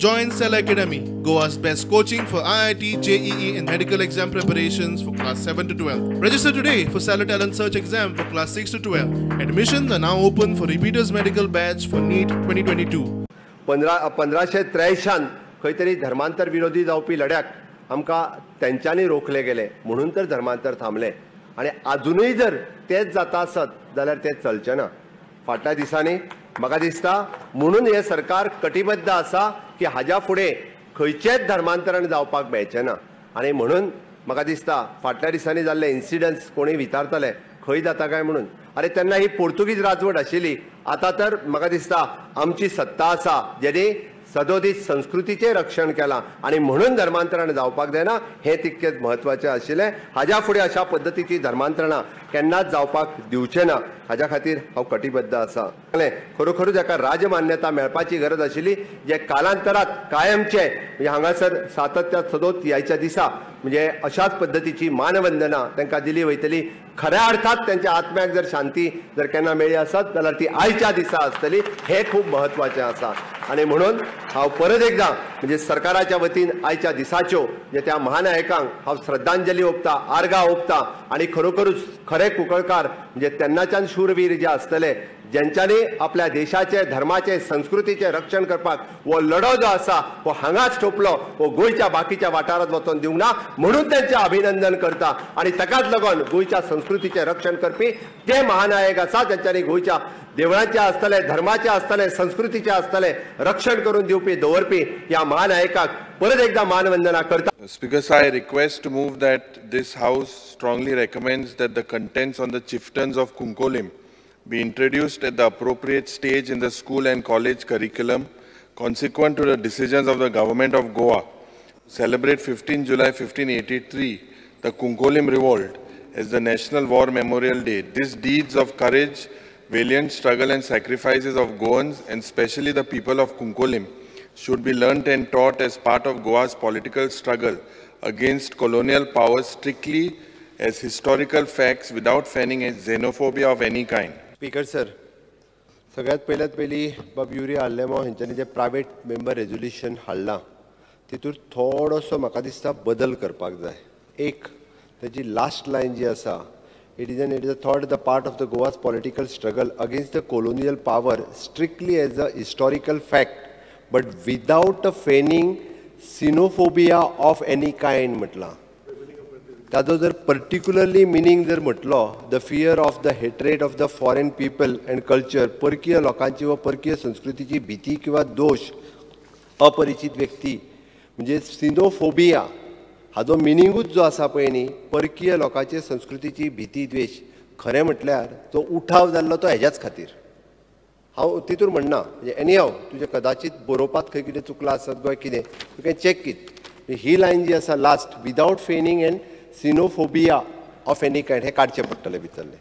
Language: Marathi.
Join Cell Academy, Goa's best coaching for IIT, JEE and medical exam preparations for class 7 to 12. Register today for Cell Talent Search exam for class 6 to 12. Admissions are now open for repeaters medical batch for NEET 2022. 1583 खंय तरी धर्मांतर विरोधी जावपी लढ्याक आमकां तेंच्यांनी रोखले गेले म्हणून तर धर्मांतर थांबले आणि अजूनही जर तेच जाता आसत जाल्यार तें चलचें ना. फाटल्या दिसांनी म्हाका दिसता म्हणून हे सरकार कटिबद्ध आसा की हाज्या फुडें खंयचेच धर्मांतरण जावपाक मेळचें ना. आनी म्हणून म्हाका दिसता फाटल्या दिसांनी जाल्ले इन्सिडंट्स कोणी विचारतले खंय जाता काय म्हणून. अरे तेन्ना ही पोर्तुगीज राजवट आशिल्ली. आतां तर म्हाका दिसता आमची सत्ता आसा जेणे सदोदीत संस्कृतीचे रक्षण केलां आनी म्हणून धर्मांतरण जावपाक जायना हें तितकेंच म्हत्वाचें आशिल्लें. हाज्या फुडें अशा पद्दतीची धर्मांतरणां केन्नाच जावपाक दिवचें ना हाज्या खातीर हांव कटिबद्ध आसा. खरोखरूच हाका राजमान्यता मेळपाची गरज आशिल्ली जे कालांतरात कायमचे म्हणजे हांगासर सातत्यात सदोत ह्याच्या दिसा म्हणजे अशाच पद्दतीची मानवंदना तांकां दिली वयतली. खऱ्या अर्थात त्यांच्या आत्म्याक जर शांती जर केन्ना मेळ्ळी आसत जाल्यार ती आयच्या दिसा आसतली हें खूब म्हत्वाचें आसा. आनी म्हणून हांव परत एकदां म्हणजे सरकाराच्या वतीन आयच्या दिसाच्यो जे त्या महानायकांक हांव श्रद्धांजली ओंपता आर्गां ओंपता आनी खरोखरूच खरे कुंकळकार म्हणजे तेन्नाच्यान शूरवीर जे आसतले ज्यांच्यानी आपल्या देशाचे धर्माचे संस्कृतीचे रक्षण करपाक वो लढो जो आसा वो हांगाच ठोपलो वो गोंयच्या बाकीच्या वाठारांत वचून दिवंक ना म्हणून त्यांचे अभिनंदन करता. आनी ताकाच लागून गोंयच्या संस्कृतीचे रक्षण करपी जे महानायक आसा ज्यांच्यानी गोंयच्या देवळांचे आसतले धर्माचे आसतले संस्कृतीचे आसतले रक्षण करून दिवपी दवरपी ह्या महानायकाक परत एकदा मानवंदना करता. Speaker, I request to move that this House strongly recommends that the contents on the chieftains of Kunkolim be introduced at the appropriate stage in the school and college curriculum, consequent to the decisions of the Government of Goa. Celebrate 15 July 1583, the Kunkolim Revolt, as the National War Memorial Day. These deeds of courage, valiant struggle and sacrifices of Goans, and especially the people of Kunkolim, should be learnt and taught as part of Goa's political struggle against colonial powers strictly as historical facts without feigning a xenophobia of any kind. Speaker sir, सगळ्यात पयली बाब युरी आल्लेमो हेंच्यांनी जे प्रायवेट मेंबर रेजोल्युशन हाडलां तितूर थोडोसो म्हाका दिसता बदल करपाक जाय. एक ताची लास्ट लायन जी आसा it is a thought the part of the Goa's political struggle against the colonial power strictly as a historical fact but without a fanning xenophobia of any kind म्हटलां. ताजो जर पर्टिक्युलरली मिनींग जर म्हटलो the fear of the hatred of the foreign people and culture परकीय लोकांची व परकीय संस्कृतीची भीती किंवा दोष अपरिचित व्यक्ती म्हणजे सिनोफोबिया हाजो मिनींगूच जो आसा पळय न्ही परकीय लोकांचे संस्कृतीची भीती द्वेश खरें म्हटल्यार तो उठाव जाल्लो तो हेज्याच खातीर. हांव तितूर म्हणना म्हणजे एनी हांव तुजें कदाचित बरोवपाक खंय कितें चुकलां आसत गोंय कितें तुवें चॅक कीत ही लायन जी आसा last without fanning and xenophobia of any kind हे काडचें पडटलें भितरलें.